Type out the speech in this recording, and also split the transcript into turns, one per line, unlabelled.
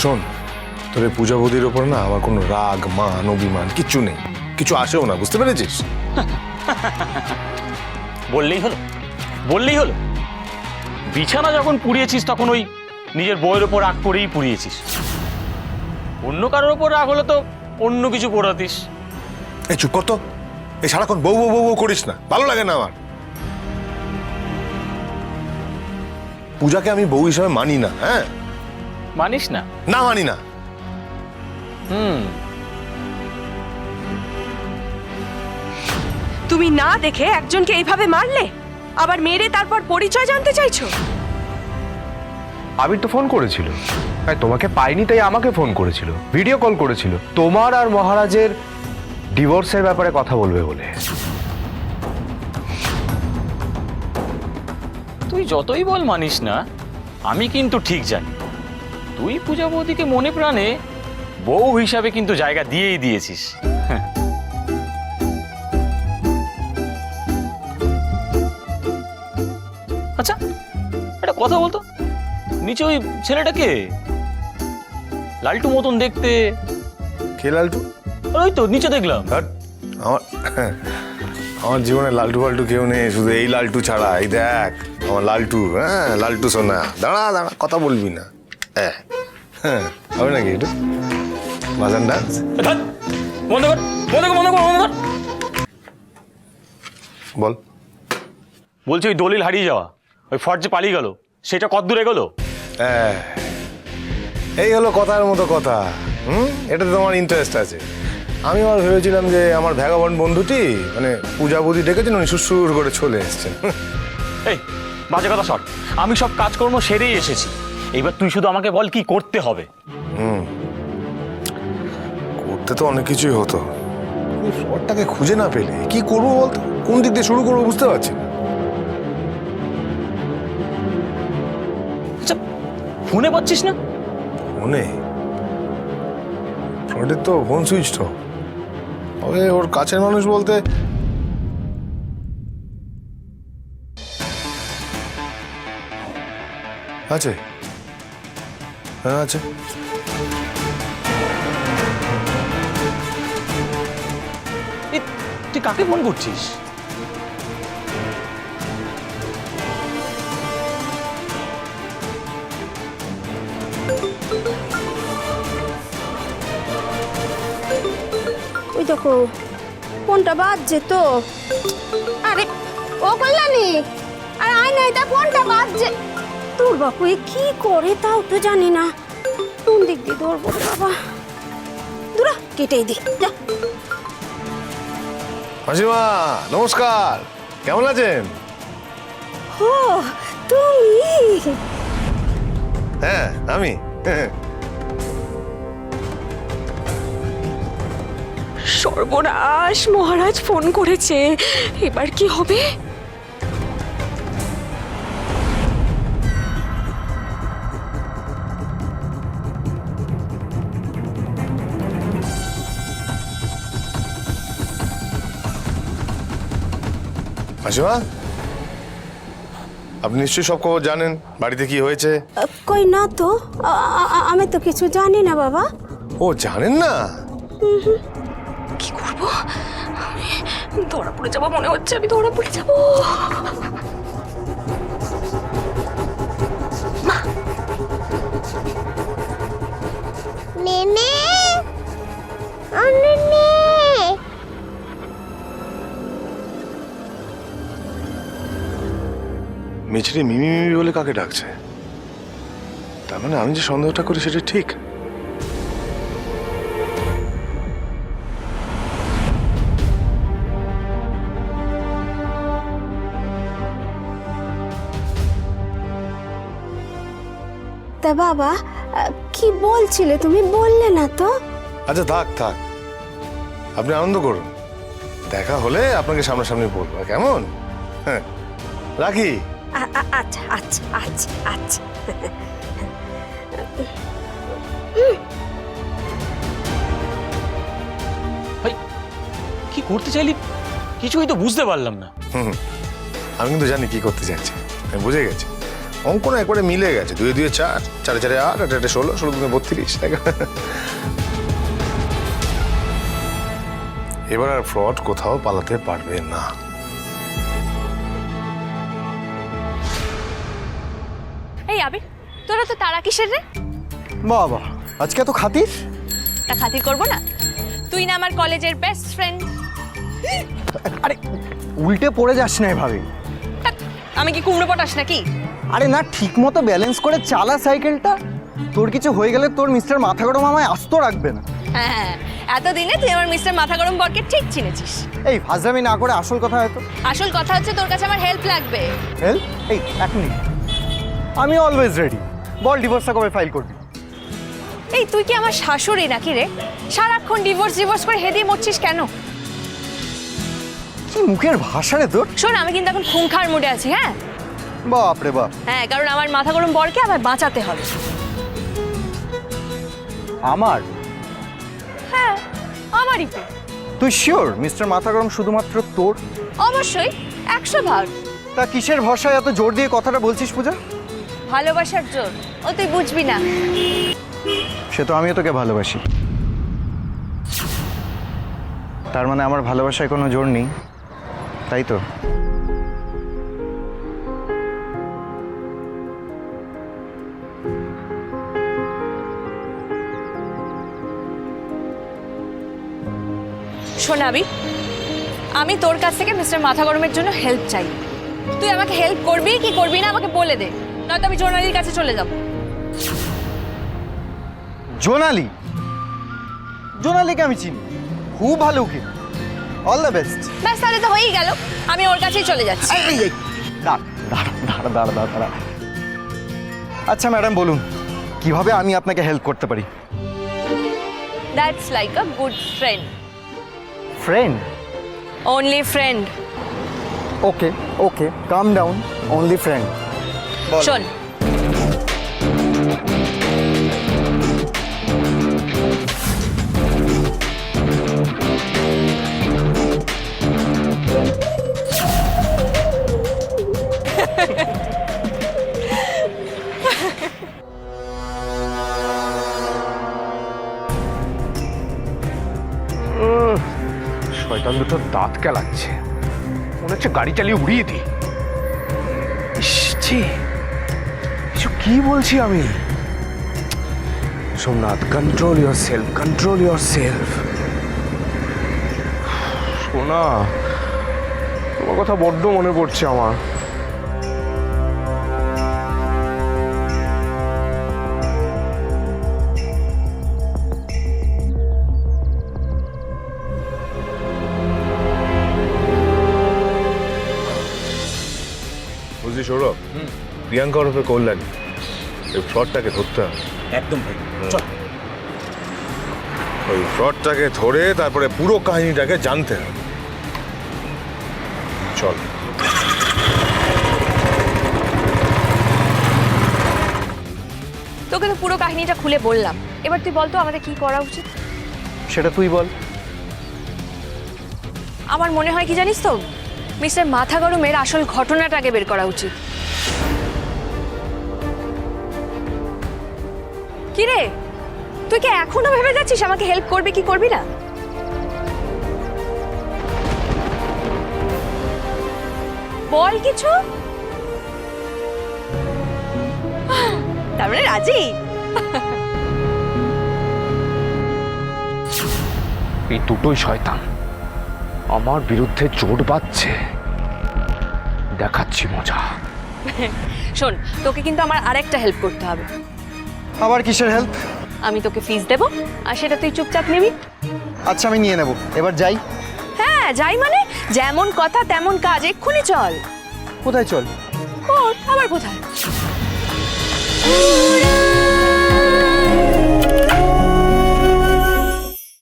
শোন, তোর এই পূজা বৌদির ওপর না আমার কোনো রাগ মান অভিমান কিচ্ছু নেই, কিছু আসেও না, বুঝতে পেরেছিস?
বললেই হলো, বললেই হলো। বিছানা যখন পুড়িয়েছিস তখন ওই নিজের বউয়ের ওপর রাগ করেই পুড়িয়েছিস। অন্য কারোর ওপর রাগ হলে তো অন্য কিছু পোড়াতিস।
এই চুপ কর তো, এই সারাক্ষণ বউ বউ বউ বউ করিস না, ভালো লাগে না আমার। পূজাকে আমি বউ হিসাবে মানি না। হ্যাঁ,
মানিস না?
না মানি না।
তুমি না দেখে একজনকে এইভাবে মারলে, আবার মেরে তারপর পরিচয় জানতে চাইছো?
আবির তো ফোন করেছিল, তাই তোমাকে পাইনি তাই আমাকে ফোন করেছিল, ভিডিও কল করেছিল তোমার আর মহারাজের ডিভোর্সের ব্যাপারে কথা বলবে বলে।
তুই যতই বল মানিস না, আমি কিন্তু ঠিক জানি তুই পূজা বৌদিকে মনে প্রাণে বউ হিসাবে কিন্তু জায়গা দিয়েই দিয়েছিস। আচ্ছা, একটা কথা বলতো, নিচে ওই ছেলেটাকে লালটু মতন দেখতে।
কে লালটু?
ওই তো নিচে দেখলাম।
আমার আমার জীবনে লালটু ফালটু কেউ নেই, শুধু এই লালটু ছাড়া। এই দেখ আমার লালটু। হ্যাঁ, লালটু সোনা। দাঁড়া দাঁড়া, কথা বলবি না? হ্যাঁ হ্যাঁ, হবে নাকি একটু বাজান ডান্স?
বন্ধ কর, বন্ধ কর, বন্ধ কর, বন্ধ কর।
বল।
বলছি ওই দলিল হারিয়ে যাওয়া, ওই ফর্জ যে পালিয়ে গেল, সেটা কত দূরে গেল?
হ্যাঁ, এই হলো কথার মতো কথা। এটাতে তোমার ইন্টারেস্ট আছে। আমি আবার ভেবেছিলাম যে আমার ভ্যাগাবন্ড বন্ধুটি মানে পূজা বৌদি ডেকেছেন, উনি সুরসুর করে চলে এসছেন।
এই বাজে কথা সর, আমি সব কাজকর্ম সেরেই এসেছি। এইবার তুই শুধু আমাকে বল কি করতে হবে।
করতে তো অনেক কিছুই হতো, শর্টটাকে খুঁজে না পেলে কি করবো বলতো? কোন দিক দিয়ে শুরু করবো বুঝতে পারছি না।
আচ্ছা, ফোনে পাচ্ছিস না?
ফোনে? ফোনের তো ফোন সুইচ অফ। তবে ওর কাছের মানুষ বলতে আছে। হ্যাঁ আছে।
এই, তুই কাকে ফোন করছিস?
ওই দেখো ফোনটা বাজছে তো। আরে ও কল্যাণী, আরে আয় না, এটা ফোনটা বাজছে। তোর বাপু এ কি করে তাও তো জানি না, কোন দিক দিয়ে ধরবো রে বাবা। দূরা কেটেই দি যা।
মাসিমা নমস্কার, কেমন আছেন?
ও তুমি?
হ্যাঁ আমি।
সর্বনাশ, মহারাজ ফোন করেছে, এবার কি হবে?
মাসিমা, আপনি নিশ্চয়ই সব খবর জানেন, বাড়িতে কি হয়েছে?
কই না তো, আমি তো কিছু জানি না বাবা।
ও জানেন না?
কি করবো? আমি ধরা পড়ে যাবো মনে হচ্ছে, আমি ধরা পড়ে যাবো।
নেনে ও নেনে,
মিছরি মিমি মিমি বলে কাকে ডাকছে? তার মানে আমি যে সন্দেহটা করি সেটা ঠিক।
তা বাবা কি বলছিলে তুমি, বললে না তো?
আচ্ছা থাক থাক, আপনি আনন্দ করুন, দেখা হলে আপনাকে সামনাসামনি বলবো, কেমন? হ্যাঁ রাখি।
আচ্ছা আচ্ছা আচ্ছা আচ্ছা।
ভাই কি করতে চাইলি কিছুই তো বুঝতে পারলাম না।
আমি কিন্তু জানি কি করতে চাইছি, আমি বুঝে গেছি। অঙ্ক না একবারে মিলে গেছে, 2 2 4, 4 4 8, 8 8 16, 16 2 32। এবার আর ফ্রড কোথাও পালাতে পারবে না।
এই আবির, তোরা তো তারা কিসের রে?
বাবা আজকে তো খাতির।
তা খাতির করবো না? তুই না আমার কলেজের বেস্ট ফ্রেন্ড।
আরে উল্টে পড়ে যাস না এভাবে।
আমি কি কুমড়ো পটাস নাকি?
আরে না, ঠিক মতো ব্যালেন্স করে চালা সাইকেলটা। তোর কিছু হয়ে গেলে তোর মিস্টার মাথা গরম আমায় আস্ত রাখবে না।
হ্যাঁ, এতদিনে তুই আমার মিস্টার মাথা গরম বরকে ঠিক চিনেছিস।
এই ফাজলামি না করে আসল কথা হয়তো।
আসল কথা হচ্ছে তোর কাছে আমার হেল্প লাগবে।
হেল্প? এই 1 মিনিট, আমি অলওয়েজ রেডি। বল ডিভোর্সটা কবে ফাইল করবি?
এই তুই কি আমার শাশুড়ি নাকি রে? সারাক্ষণ ডিভোর্স করে হেদিয়ে মরছিস কেন?
কি মুখের ভাষা রে তোর।
শোন, আমি কিন্তু এখন খুনখার মুডে আছি। হ্যাঁ
বাপ রে বাপ।
হ্যাঁ, কারণ আমার মাথা গরম বরকে আবার বাঁচাতে হবে।
আমার?
হ্যাঁ, আমারই তো।
তুই শিওর মিস্টার মাথা গরম শুধুমাত্র তোর?
অবশ্যই, 100%।
তা কিসের ভরসায় এত জোর দিয়ে কথাটা বলছিস পূজা?
ভালোবাসার জোর, ও তুই বুঝবি না।
সে তো আমিও তোকে ভালোবাসি। তার মানে আমার ভালোবাসায় কোনো জোর নেই, তাই তো?
শোনাবি, আমি তোর কাছ থেকে মিস্টার মাথা গরমের জন্য হেল্প চাই। তুই আমাকে হেল্প করবি কি করবি না আমাকে বলে দে, নয়তো আমি জোনালির কাছে চলে যাব।
জোনালি? জোনালিকে আমি চিনি, খুব ভালো উকিল। All the best.
ব্যাস, তাহলে তো হয়েই গেল, আমি ওর কাছেই চলে যাচ্ছি।
দাঁড়া। আচ্ছা ম্যাডাম, বলুন কিভাবে আমি আপনাকে হেল্প করতে পারি?
That's like a good friend.
Friend?
Only friend.
Okay, come down, only friend.
শোন,
শয়তান দুটো দাঁত কেলাচ্ছে, মনে হচ্ছে গাড়ি চালিয়ে উড়িয়ে দিই। কিছু কি বলছি আমি? Somnath, control your self. সোনা, তোমার কথা বড্ড মনে পড়ছে আমার।
বুঝলি সৌরভ, প্রিয়াঙ্কা ওরফে কল্যাণী, এই ফ্রডটাকে ধরতে হবে।
একদম ভাই, চল।
ওই ফ্রডটাকে ধরে তারপরে পুরো কাহিনীটাকে জানতে হবে। চল।
তোকে তো পুরো কাহিনীটা খুলে বললাম, এবার তুই বল তো আমাদের কি করা উচিত।
সেটা তুই বল।
আমার মনে হয় কি জানিস তো, মিস্টার মাথা গরমের আসল ঘটনাটাকে বের করা উচিত। কি রে, তুই কি এখনো ভেবে যাচ্ছিস আমাকে হেল্প করবি কি করবি না? বল কিছু। তার মানে রাজি?
এই দুটোই শয়তান আমার বিরুদ্ধে জোট বাঁধছে, দেখাচ্ছি মজা।
শোন, তোকে কিন্তু আমার আরেকটা হেল্প করতে হবে।
আবার কিসের হেল্প?
আমি তোকে ফিস দেব, আর সেটা তুই চুপচাপ নিবি।
আচ্ছা আমি নিয়ে নেব, এবার যাই।
হ্যাঁ যাই মানে, যেমন কথা তেমন কাজ, এক্ষুনি চল।
কোথায় চল?
কোর্ট? আবার কোথায়?